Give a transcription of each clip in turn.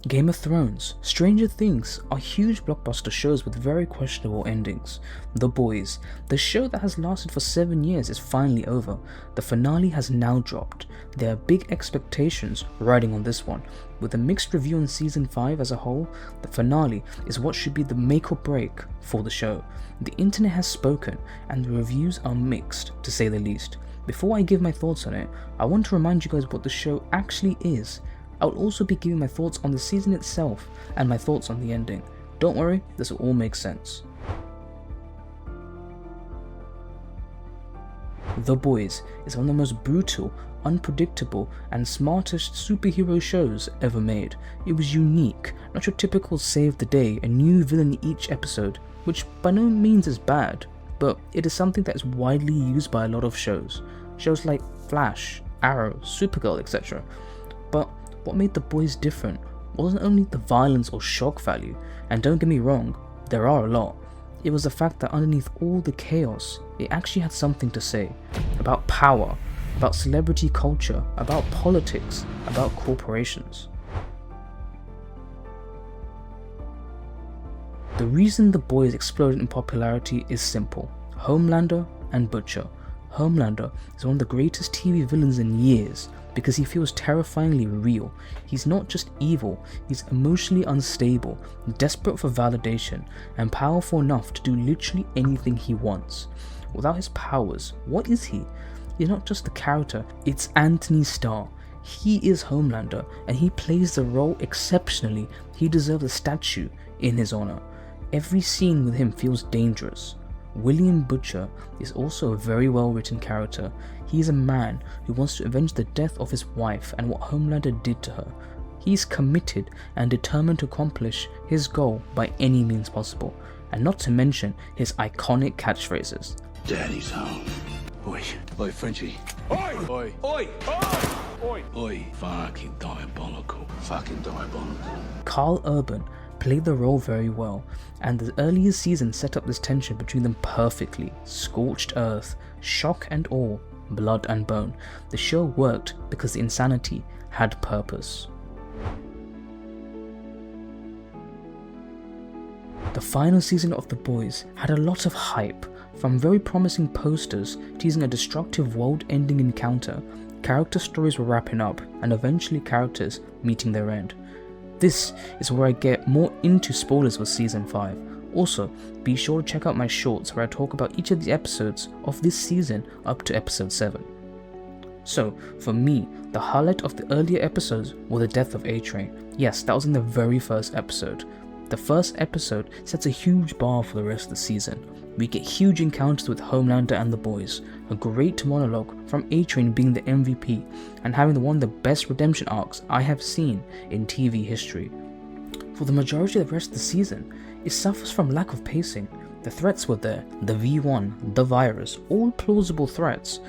Game of Thrones, Stranger Things are huge blockbuster shows with very questionable endings. The Boys, the show that has lasted for 7 years, is finally over. The finale has now dropped. There are big expectations riding on this one. With a mixed review on season 5 as a whole, the finale is what should be the make or break for the show. The internet has spoken and the reviews are mixed, to say the least. Before I give my thoughts on it, I want to remind you guys what the show actually is. I will also be giving my thoughts on the season itself and my thoughts on the ending. Don't worry, this will all make sense. The Boys is one of the most brutal, unpredictable and smartest superhero shows ever made. It was unique, not your typical save the day, a new villain each episode, which by no means is bad, but it is something that is widely used by a lot of shows. Shows like Flash, Arrow, Supergirl, etc. But what made The Boys different wasn't only the violence or shock value, and don't get me wrong, there are a lot. It was the fact that underneath all the chaos, it actually had something to say about power, about celebrity culture, about politics, about corporations. The reason The Boys exploded in popularity is simple: Homelander and Butcher. Homelander is one of the greatest TV villains in years because he feels terrifyingly real. He's not just evil, he's emotionally unstable, desperate for validation, and powerful enough to do literally anything he wants. Without his powers, what is he? He's not just the character, it's Anthony Starr. He is Homelander, and he plays the role exceptionally. He deserves a statue in his honor. Every scene with him feels dangerous. William Butcher is also a very well written character. He is a man who wants to avenge the death of his wife and what Homelander did to her. He is committed and determined to accomplish his goal by any means possible, and not to mention his iconic catchphrases. Daddy's home. Oi, oi, Frenchie. Oi, oi, oi, oi, oi. Fucking diabolical. Fucking diabolical. Carl Urban played the role very well, and the earlier seasons set up this tension between them perfectly. Scorched earth, shock and awe, blood and bone. The show worked because the insanity had purpose. The final season of The Boys had a lot of hype, from very promising posters teasing a destructive world-ending encounter, character stories were wrapping up, and eventually characters meeting their end. This is where I get more into spoilers for season 5. Also, be sure to check out my shorts where I talk about each of the episodes of this season up to episode 7. So, for me, the highlight of the earlier episodes was the death of A-Train. Yes, that was in the very first episode. The first episode sets a huge bar for the rest of the season. We get huge encounters with Homelander and the boys, a great monologue from A-Train being the MVP and having one of the best redemption arcs I have seen in TV history. For the majority of the rest of the season, it suffers from lack of pacing. The threats were there, the V1, the virus, all plausible threats.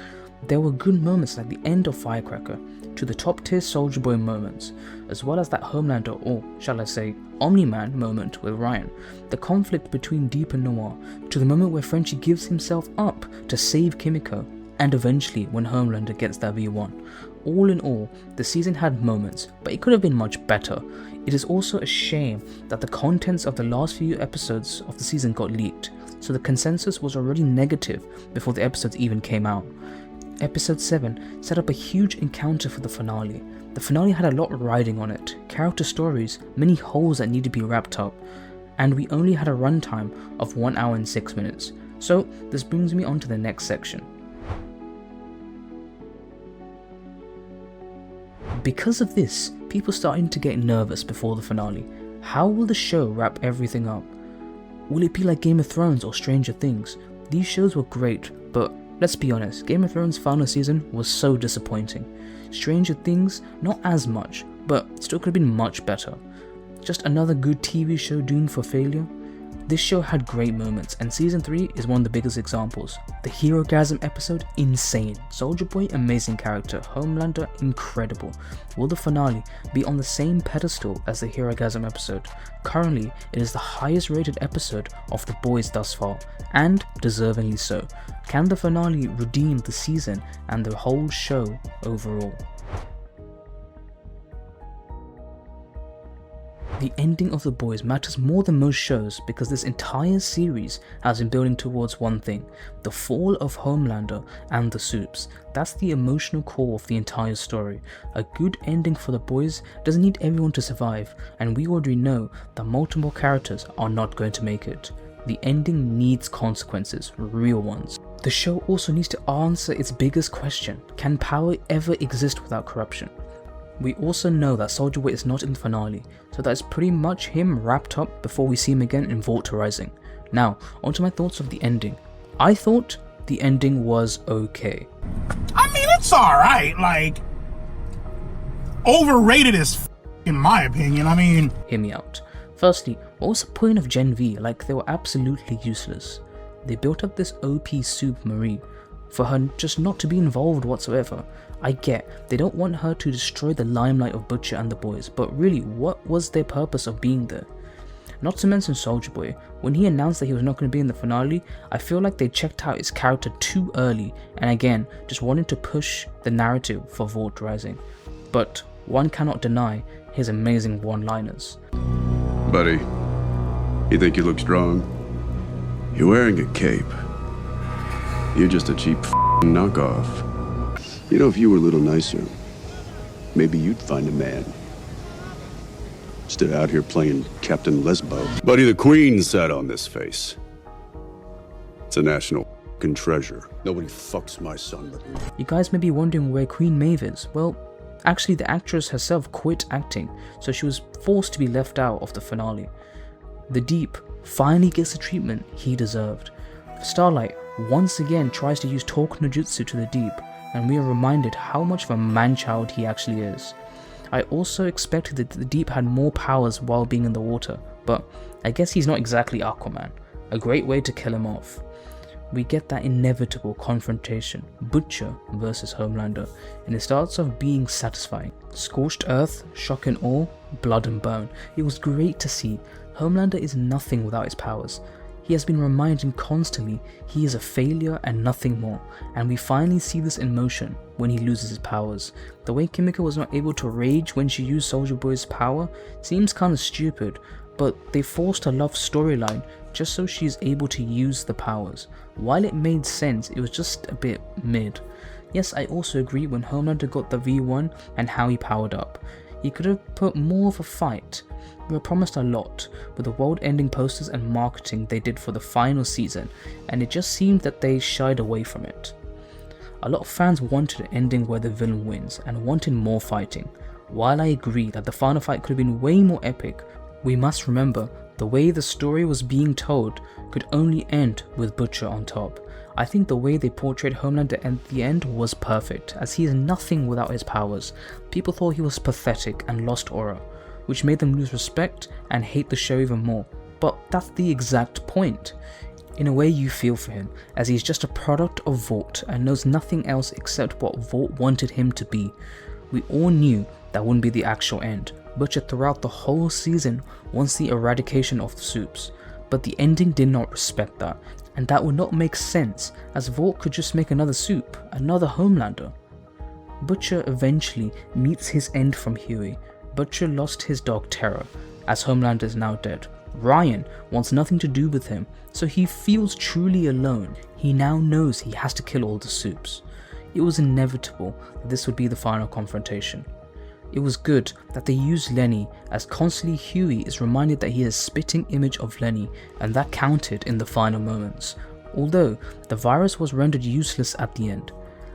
There were good moments like the end of Firecracker, to the top tier Soldier Boy moments, as well as that Homelander, or shall I say Omni-Man moment with Ryan, the conflict between Deep and Noir, to the moment where Frenchie gives himself up to save Kimiko, and eventually when Homelander gets that V1. All in all, the season had moments, but it could have been much better. It is also a shame that the contents of the last few episodes of the season got leaked, so the consensus was already negative before the episodes even came out. Episode 7 set up a huge encounter for the finale. The finale had a lot riding on it, character stories, many holes that need to be wrapped up, and we only had a runtime of 1 hour and 6 minutes. So this brings me on to the next section. Because of this, people starting to get nervous before the finale. How will the show wrap everything up? Will it be like Game of Thrones or Stranger Things? These shows were great, but let's be honest, Game of Thrones' final season was so disappointing. Stranger Things, not as much, but still could have been much better. Just another good TV show doomed for failure? This show had great moments, and season 3 is one of the biggest examples. The Herogasm episode, insane. Soldier Boy, amazing character. Homelander, incredible. Will the finale be on the same pedestal as the Herogasm episode? Currently, it is the highest rated episode of The Boys thus far, and deservingly so. Can the finale redeem the season and the whole show overall? The ending of The Boys matters more than most shows because this entire series has been building towards one thing: the fall of Homelander and the Supes. That's the emotional core of the entire story. A good ending for The Boys doesn't need everyone to survive, and we already know that multiple characters are not going to make it. The ending needs consequences, real ones. The show also needs to answer its biggest question: can power ever exist without corruption? We also know that Soldier Boy is not in the finale, so that is pretty much him wrapped up before we see him again in Vault Rising. Now, onto my thoughts of the ending. I thought the ending was okay. I mean, it's alright, like, overrated as f***, in my opinion. I mean... Hear me out. Firstly, what was the point of Gen V? Like, they were absolutely useless. They built up this OP Supe Marie for her just not to be involved whatsoever. I get, they don't want her to destroy the limelight of Butcher and the boys, but really, what was their purpose of being there? Not to mention Soldier Boy, when he announced that he was not going to be in the finale, I feel like they checked out his character too early, and again, just wanted to push the narrative for Vault Rising. But one cannot deny his amazing one-liners. Buddy, you think you look strong? You're wearing a cape. You're just a cheap knockoff. You know, if you were a little nicer, maybe you'd find a man. Instead of out here playing Captain Lesbo. Buddy, the Queen sat on this face. It's a national treasure. Nobody fucks my son but me. You guys may be wondering where Queen Maeve is. Well, actually the actress herself quit acting, so she was forced to be left out of the finale. The Deep finally gets the treatment he deserved. Starlight once again tries to use Torque no Jutsu to the Deep, and we are reminded how much of a man-child he actually is. I also expected that the Deep had more powers while being in the water, but I guess he's not exactly Aquaman. A great way to kill him off. We get that inevitable confrontation, Butcher versus Homelander, and it starts off being satisfying. Scorched earth, shock and awe, blood and bone. It was great to see. Homelander is nothing without his powers. He has been reminded constantly he is a failure and nothing more, and we finally see this in motion when he loses his powers. The way Kimiko was not able to rage when she used Soldier Boy's power seems kinda stupid, but they forced a love storyline just so she is able to use the powers. While it made sense, it was just a bit mid. Yes, I also agree when Homelander got the V1 and how he powered up. He could have put more of a fight. We were promised a lot with the world-ending posters and marketing they did for the final season, and it just seemed that they shied away from it. A lot of fans wanted an ending where the villain wins and wanted more fighting. While I agree that the final fight could have been way more epic, we must remember the way the story was being told could only end with Butcher on top. I think the way they portrayed Homelander at the end was perfect, as he is nothing without his powers. People thought he was pathetic and lost aura, which made them lose respect and hate the show even more. But that's the exact point. In a way, you feel for him, as he's just a product of Vault and knows nothing else except what Vault wanted him to be. We all knew that wouldn't be the actual end. Butcher throughout the whole season wants the eradication of the Supes, but the ending did not respect that, and that would not make sense, as Vault could just make another Supe, another Homelander. Butcher eventually meets his end from Huey. Butcher lost his dog Terror, as Homelander is now dead. Ryan wants nothing to do with him, so he feels truly alone. He now knows he has to kill all the Supes. It was inevitable that this would be the final confrontation. It was good that they used Lenny, as constantly Huey is reminded that he is a spitting image of Lenny, and that counted in the final moments, although the virus was rendered useless at the end.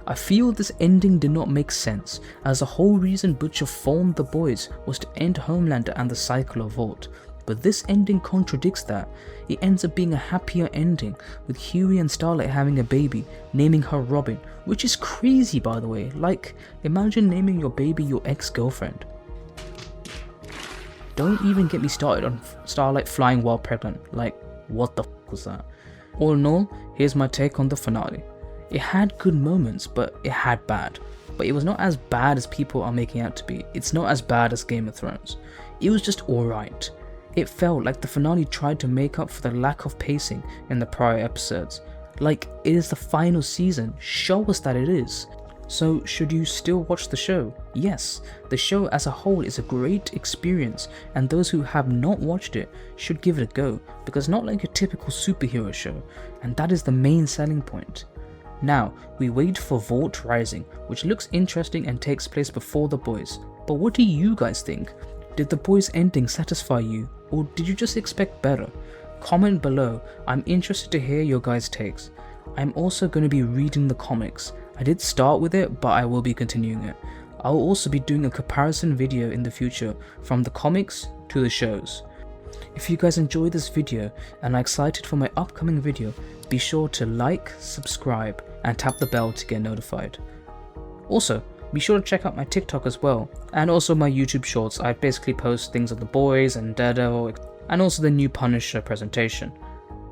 I feel this ending did not make sense, as the whole reason Butcher formed the boys was to end Homelander and the cycle of Vault, but this ending contradicts that. It ends up being a happier ending, with Huey and Starlight having a baby, naming her Robin, which is crazy by the way. Like, imagine naming your baby your ex-girlfriend. Don't even get me started on Starlight flying while pregnant. Like, what the f was that? All in all, here's my take on the finale. It had good moments, but it had bad. But it was not as bad as people are making out to be. It's not as bad as Game of Thrones. It was just alright. It felt like the finale tried to make up for the lack of pacing in the prior episodes. Like, it is the final season, show us that it is. So should you still watch the show? Yes, the show as a whole is a great experience, and those who have not watched it should give it a go, because not like a typical superhero show, and that is the main selling point. Now, we wait for Vault Rising, which looks interesting and takes place before The Boys. But what do you guys think? Did The Boys ending satisfy you, or did you just expect better? Comment below, I'm interested to hear your guys' takes. I'm also going to be reading the comics. I did start with it, but I will be continuing it. I'll also be doing a comparison video in the future from the comics to the shows. If you guys enjoyed this video and are excited for my upcoming video, be sure to like, subscribe, and tap the bell to get notified. Also, be sure to check out my TikTok as well, and also my YouTube shorts. I basically post things of The Boys and Daredevil, and also the new Punisher presentation.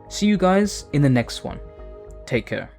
See you guys in the next one. Take care.